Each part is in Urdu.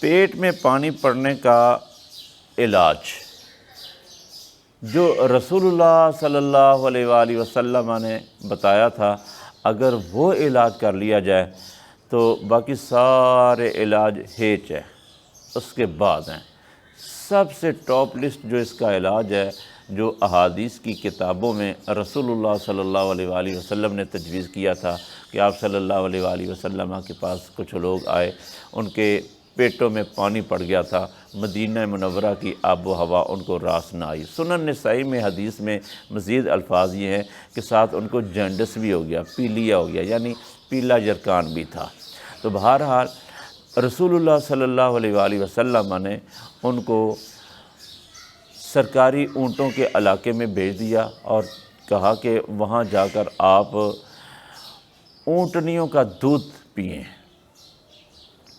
پیٹ میں پانی پڑنے کا علاج جو رسول اللہ صلی اللہ علیہ وآلہ وسلم نے بتایا تھا، اگر وہ علاج کر لیا جائے تو باقی سارے علاج ہیچ ہے، اس کے بعد ہیں۔ سب سے ٹاپ لسٹ جو اس کا علاج ہے، جو احادیث کی کتابوں میں رسول اللہ صلی اللہ علیہ وآلہ وسلم نے تجویز کیا تھا کہ آپ صلی اللہ علیہ وآلہ وسلم کے پاس کچھ لوگ آئے، ان کے پیٹوں میں پانی پڑ گیا تھا، مدینہ منورہ کی آب و ہوا ان کو راس نہ آئی۔ سنن نسائی میں حدیث میں مزید الفاظ یہ ہیں کہ ساتھ ان کو جینڈس بھی ہو گیا، پیلیا ہو گیا، یعنی پیلا جرکان بھی تھا۔ تو بہرحال رسول اللہ صلی اللہ علیہ وآلہ وسلم نے ان کو سرکاری اونٹوں کے علاقے میں بھیج دیا اور کہا کہ وہاں جا کر آپ اونٹنیوں کا دودھ پئیں،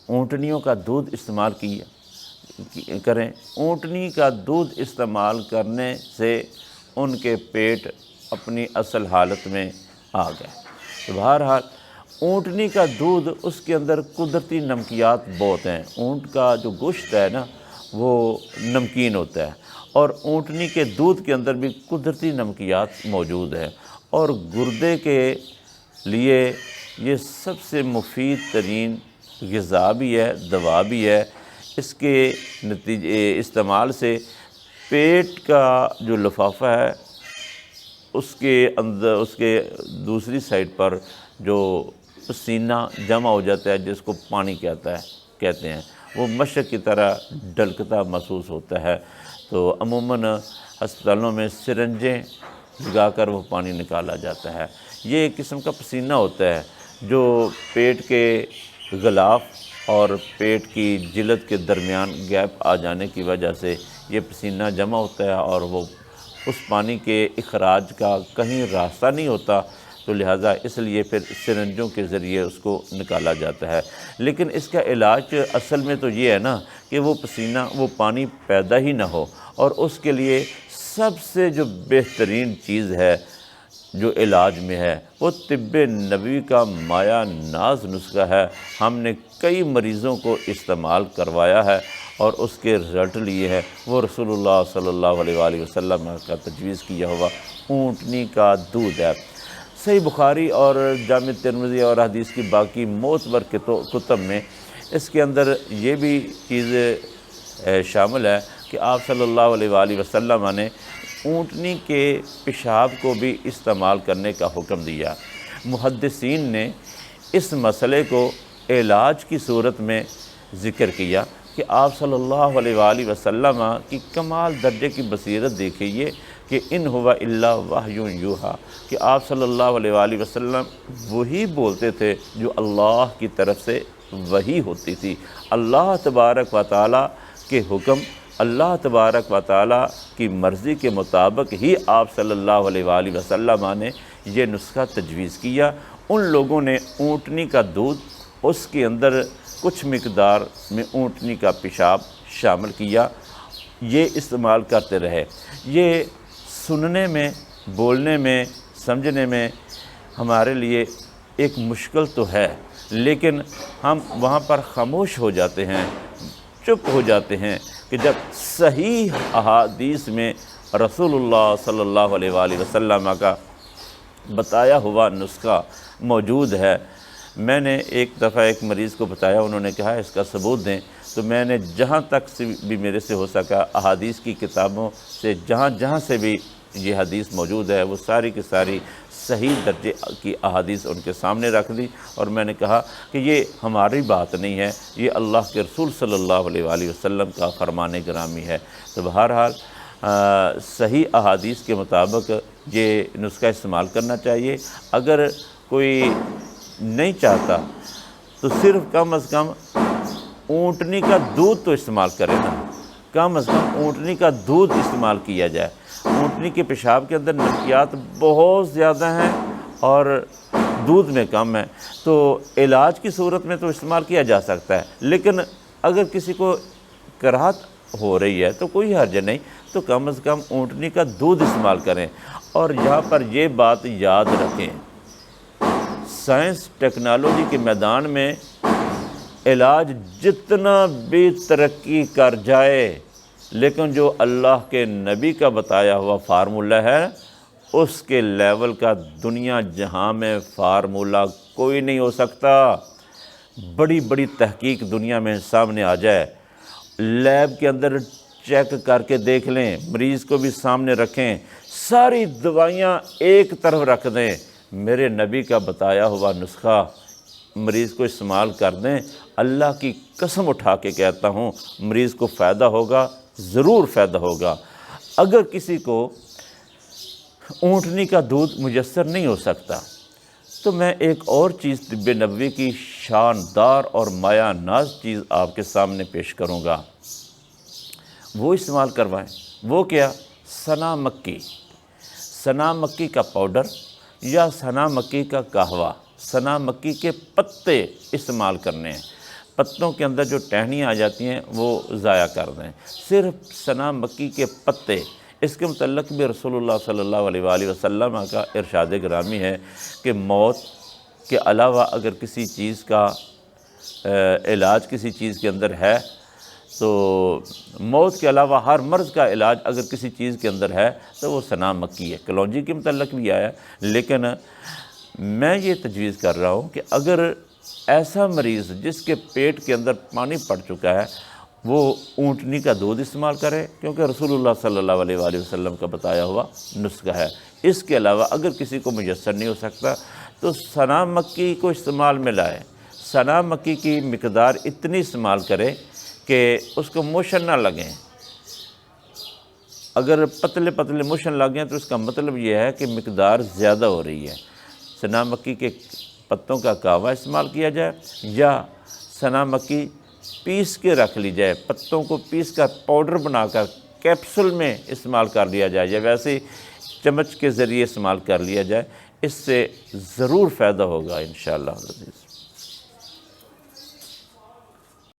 اونٹنیوں کا دودھ استعمال کریں۔ اونٹنی کا دودھ استعمال کرنے سے ان کے پیٹ اپنی اصل حالت میں آ گئے۔ تو بہرحال اونٹنی کا دودھ، اس کے اندر قدرتی نمکیات بہت ہیں۔ اونٹ کا جو گوشت ہے نا، وہ نمکین ہوتا ہے، اور اونٹنی کے دودھ کے اندر بھی قدرتی نمکیات موجود ہیں، اور گردے کے لیے یہ سب سے مفید ترین غذا بھی ہے، دوا بھی ہے۔ اس کے استعمال سے پیٹ کا جو لفافہ ہے، اس کے اندر، اس کے دوسری سائڈ پر جو پسینہ جمع ہو جاتا ہے، جس کو پانی کہتے ہیں، وہ مشق کی طرح ڈلکتا محسوس ہوتا ہے۔ تو عموماً ہسپتالوں میں سرنجیں لگا کر وہ پانی نکالا جاتا ہے۔ یہ ایک قسم کا پسینہ ہوتا ہے جو پیٹ کے غلاف اور پیٹ کی جلد کے درمیان گیپ آ جانے کی وجہ سے یہ پسینہ جمع ہوتا ہے، اور وہ اس پانی کے اخراج کا کہیں راستہ نہیں ہوتا، تو لہٰذا اس لیے پھر سرنجوں کے ذریعے اس کو نکالا جاتا ہے۔ لیکن اس کا علاج اصل میں تو یہ ہے نا کہ وہ پسینہ، وہ پانی پیدا ہی نہ ہو، اور اس کے لیے سب سے جو بہترین چیز ہے جو علاج میں ہے، وہ طب نبوی کا مایہ ناز نسخہ ہے۔ ہم نے کئی مریضوں کو استعمال کروایا ہے اور اس کے رزلٹ لیے ہیں۔ وہ رسول اللہ صلی اللہ علیہ وآلہ وسلم کا تجویز کیا ہوا اونٹنی کا دودھ ہے۔ صحیح بخاری اور جامع ترمذی اور حدیث کی باقی معتبر کتب میں اس کے اندر یہ بھی چیز شامل ہے کہ آپ صلی اللہ علیہ وآلہ وسلم نے اونٹنی کے پیشاب کو بھی استعمال کرنے کا حکم دیا۔ محدثین نے اس مسئلے کو علاج کی صورت میں ذکر کیا کہ آپ صلی اللہ علیہ وآلہ وسلم کی کمال درجے کی بصیرت دیکھیے کہ ان ہوا الا وحی یوحی، کہ آپ صلی اللہ علیہ وآلہ وسلم وہی بولتے تھے جو اللہ کی طرف سے وحی ہوتی تھی۔ اللہ تبارک و تعالیٰ کے حکم، اللہ تبارک و تعالیٰ کی مرضی کے مطابق ہی آپ صلی اللہ علیہ وآلہ وسلم نے یہ نسخہ تجویز کیا۔ ان لوگوں نے اونٹنی کا دودھ، اس کے اندر کچھ مقدار میں اونٹنی کا پیشاب شامل کیا، یہ استعمال کرتے رہے۔ یہ سننے میں، بولنے میں، سمجھنے میں ہمارے لیے ایک مشکل تو ہے، لیکن ہم وہاں پر خاموش ہو جاتے ہیں، چپ ہو جاتے ہیں کہ جب صحیح احادیث میں رسول اللہ صلی اللہ علیہ وآلہ وسلم کا بتایا ہوا نسخہ موجود ہے۔ میں نے ایک دفعہ ایک مریض کو بتایا، انہوں نے کہا اس کا ثبوت دیں، تو میں نے جہاں تک بھی میرے سے ہو سکا احادیث کی کتابوں سے جہاں سے بھی یہ حدیث موجود ہے، وہ ساری کی ساری صحیح درجے کی احادیث ان کے سامنے رکھ دی، اور میں نے کہا کہ یہ ہماری بات نہیں ہے، یہ اللہ کے رسول صلی اللہ علیہ وآلہ وسلم کا فرمان گرامی ہے۔ تو بہرحال صحیح احادیث کے مطابق یہ نسخہ استعمال کرنا چاہیے۔ اگر کوئی نہیں چاہتا تو صرف کم از کم اونٹنی کا دودھ تو استعمال کرے نا، کم از کم اونٹنی کا دودھ استعمال کیا جائے۔ اونٹنی کے پیشاب کے اندر نمکیات بہت زیادہ ہیں اور دودھ میں کم ہیں، تو علاج کی صورت میں تو استعمال کیا جا سکتا ہے، لیکن اگر کسی کو کراہت ہو رہی ہے تو کوئی حرج نہیں، تو کم از کم اونٹنی کا دودھ استعمال کریں۔ اور یہاں پر یہ بات یاد رکھیں، سائنس ٹیکنالوجی کے میدان میں علاج جتنا بھی ترقی کر جائے لیکن جو اللہ کے نبی کا بتایا ہوا فارمولہ ہے اس کے لیول کا دنیا جہاں میں فارمولہ کوئی نہیں ہو سکتا۔ بڑی بڑی تحقیق دنیا میں سامنے آ جائے، لیب کے اندر چیک کر کے دیکھ لیں، مریض کو بھی سامنے رکھیں، ساری دوائیاں ایک طرف رکھ دیں، میرے نبی کا بتایا ہوا نسخہ مریض کو استعمال کر دیں، اللہ کی قسم اٹھا کے کہتا ہوں مریض کو فائدہ ہوگا، ضرور فائدہ ہوگا۔ اگر کسی کو اونٹنی کا دودھ میسر نہیں ہو سکتا تو میں ایک اور چیز طب نبوی کی شاندار اور مایہ ناز چیز آپ کے سامنے پیش کروں گا، وہ استعمال کروائیں۔ وہ کیا؟ سنا مکی، سنا مکی کا پاؤڈر یا سنا مکی کا قہوہ، سنا مکی کے پتے استعمال کرنے ہیں، پتوں کے اندر جو ٹہنیاں آ جاتی ہیں وہ ضائع کر دیں، صرف سنا مکی کے پتے۔ اس کے متعلق بھی رسول اللہ صلی اللہ علیہ وآلہ وسلم کا ارشاد گرامی ہے کہ موت کے علاوہ اگر کسی چیز کا علاج کسی چیز کے اندر ہے تو موت کے علاوہ ہر مرض کا علاج اگر کسی چیز کے اندر ہے تو وہ سنا مکی ہے۔ کلونجی کے متعلق بھی آیا، لیکن میں یہ تجویز کر رہا ہوں کہ اگر ایسا مریض جس کے پیٹ کے اندر پانی پڑ چکا ہے وہ اونٹنی کا دودھ استعمال کرے، کیونکہ رسول اللہ صلی اللہ علیہ وآلہ وسلم کا بتایا ہوا نسخہ ہے۔ اس کے علاوہ اگر کسی کو میسر نہیں ہو سکتا تو سنا مکی کو استعمال میں لائے، سنا مکی کی مقدار اتنی استعمال کرے کہ اس کو موشن نہ لگیں۔ اگر پتلے پتلے موشن لگیں تو اس کا مطلب یہ ہے کہ مقدار زیادہ ہو رہی ہے۔ سنا مکی کے پتوں کا قہوہ استعمال کیا جائے یا سنا مکی پیس کے رکھ لی جائے، پتوں کو پیس کر پاؤڈر بنا کر کیپسول میں استعمال کر لیا جائے یا ویسے چمچ کے ذریعے استعمال کر لیا جائے، اس سے ضرور فائدہ ہوگا انشاءاللہ۔